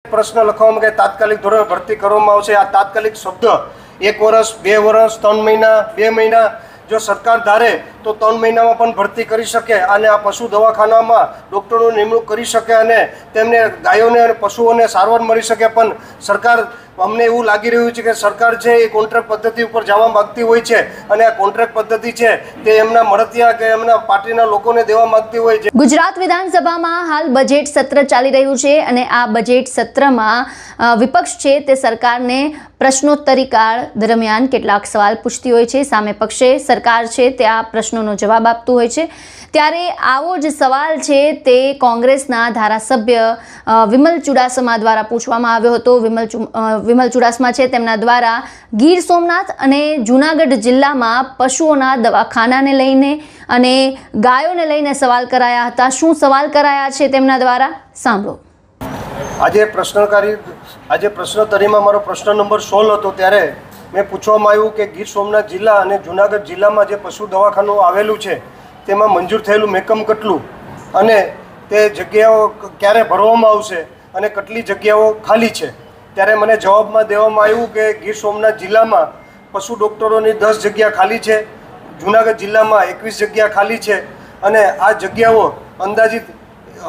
પ્રશ્ન લખવામાં કે તાત્કાલિક ધોરણે ભરતી કરવામાં આવશે। આ તાત્કાલિક શબ્દ 1 વર્ષ 2 વર્ષ 3 મહિના 2 મહિના જો સરકાર ધારે તો 3 મહિનામાં પણ ભરતી કરી શકે અને આ પશુ દવાખાનામાં ડૉક્ટરોની નિમણૂક કરી શકે અને તેમને ગાયોને અને પશુઓને સારવાર મળી શકે। પણ સરકાર અમને એવું લાગી રહ્યું છે કે સરકાર છે એ કોન્ટ્રાક્ટ પદ્ધતિ ઉપર જવા માગતી હોય છે અને આ કોન્ટ્રાક્ટ પદ્ધતિ છે તે એમના મળતિયા કે એમના પાર્ટીના લોકોને દેવા માગતી હોય છે। ગુજરાત વિધાનસભામાં હાલ બજેટ સત્ર ચાલી રહ્યું છે અને આ બજેટ સત્રમાં વિપક્ષ છે તે સરકારને પ્રશ્નોત્તરી કાળ દરમિયાન કેટલાક સવાલ પૂછતી હોય છે, સામે પક્ષે સરકાર છે તે આ પ્રશ્નોનો જવાબ આપતું હોય છે। ત્યારે આવો જ સવાલ છે તે કોંગ્રેસના ધારાસભ્ય વિમલ ચુડાસમા દ્વારા પૂછવામાં આવ્યો હતો। વિમલ ચુડાસમા છે તેમના દ્વારા ગીર સોમનાથ અને જૂનાગઢ જિલ્લામાં પશુઓના દવાખાનાને લઈને અને ગાયોને લઈને સવાલ કરાયા હતા। શું સવાલ કરાયા છે તેમના દ્વારા સાંભળો। આજે પ્રશ્નોત્તરીમાં મારો પ્રશ્ન નંબર 16 હતો ત્યારે મેં પૂછવામાં આવ્યું કે ગીર સોમનાથ જિલ્લા અને જૂનાગઢ જિલ્લામાં જે પશુ દવાખાનું આવેલું છે તેમાં મંજૂર થયેલું મેકમ કેટલું અને તે જગ્યાઓ ક્યારે ભરવામાં આવશે અને કેટલી જગ્યાઓ ખાલી છે। ત્યારે મને જવાબમાં દેવામાં આવ્યું કે ગીર સોમનાથ જિલ્લામાં પશુ ડૉક્ટરોની 10 જગ્યા ખાલી છે, જૂનાગઢ જિલ્લામાં 21 જગ્યા ખાલી છે અને આ જગ્યાઓ અંદાજિત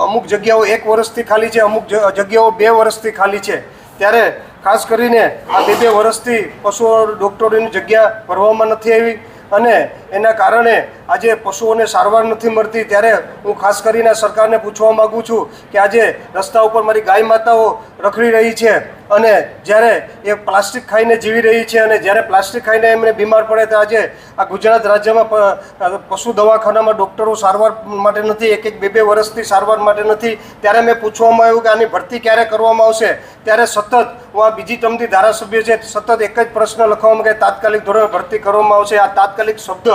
અમુક જગ્યાઓ 1 વર્ષથી ખાલી છે, અમુક જગ્યાઓ 2 વર્ષથી ખાલી છે। ત્યારે ખાસ કરીને આ 2 વર્ષથી પશુ ડૉક્ટરોની જગ્યા ભરવામાં નથી આવી અને એના કારણે આજે પશુઓને સારવાર નથી મળતી। ત્યારે હું ખાસ કરીને સરકારને પૂછવા માગું છું કે આજે રસ્તા ઉપર મારી ગાય માતાઓ રખડી રહી છે અને જ્યારે એ પ્લાસ્ટિક ખાઈને જીવી રહી છે અને જ્યારે પ્લાસ્ટિક ખાઈને એમને બીમાર પડે તો આજે આ ગુજરાત રાજ્યમાં પશુ દવાખાનામાં ડૉક્ટરો સારવાર માટે નથી, 1-2 વર્ષથી સારવાર માટે નથી। ત્યારે મેં પૂછવામાં આવ્યું કે આની ભરતી ક્યારે કરવામાં આવશે। ત્યારે સતત હું આ બીજી ટર્મથી ધારાસભ્ય છે, સતત એક જ પ્રશ્ન લખવામાં કે તાત્કાલિક ધોરણે ભરતી કરવામાં આવશે। આ તાત્કાલિક શબ્દ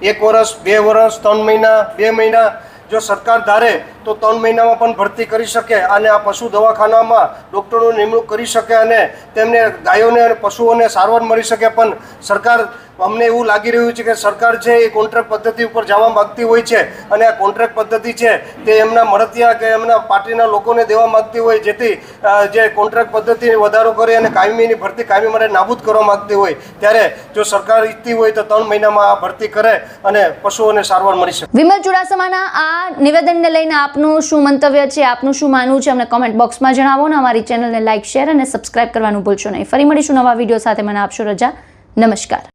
1 વર્ષ 2 વર્ષ 3 મહિના 2 મહિના જો સરકાર ધારે તો 3 મહિનામાં પણ ભરતી કરી શકે અને આ પશુ દવાખાનામાં ડૉક્ટરોની નિમણૂક કરી શકે અને તેમને ગાયોને અને પશુઓને સારવાર મળી શકે। પણ સરકાર અમને એવું લાગી રહ્યું છે કે સરકાર છે એ કોન્ટ્રાક્ટ પદ્ધતિ ઉપર જવા માગતી હોય છે અને આ કોન્ટ્રાક્ટ પદ્ધતિ છે તે એમના મળતિયા કે એમના પાર્ટીના લોકોને દેવા માગતી હોય, જેથી જે કોન્ટ્રાક્ટ પદ્ધતિને વધારો કરે અને કાયમીની ભરતી કાયમી માટે નાબૂદ કરવા માગતી હોય। ત્યારે જો સરકાર ઈચ્છતી હોય તો 3 મહિનામાં આ ભરતી કરે અને પશુઓને સારવાર મળી શકે। વિમલ ચુડાસમાના આ નિવેદનને લઈને આપનું શું મંતવ્ય છે, આપનું શું માનવું છે, અમને કોમેન્ટ બોક્સમાં જણાવો ને અમારી ચેનલને લાઇક, શેર અને સબસ્ક્રાઇબ કરવાનું ભૂલશો નહીં। ફરી મળીશું નવા વિડીયો સાથે। મને આપશો રજા। નમસ્કાર।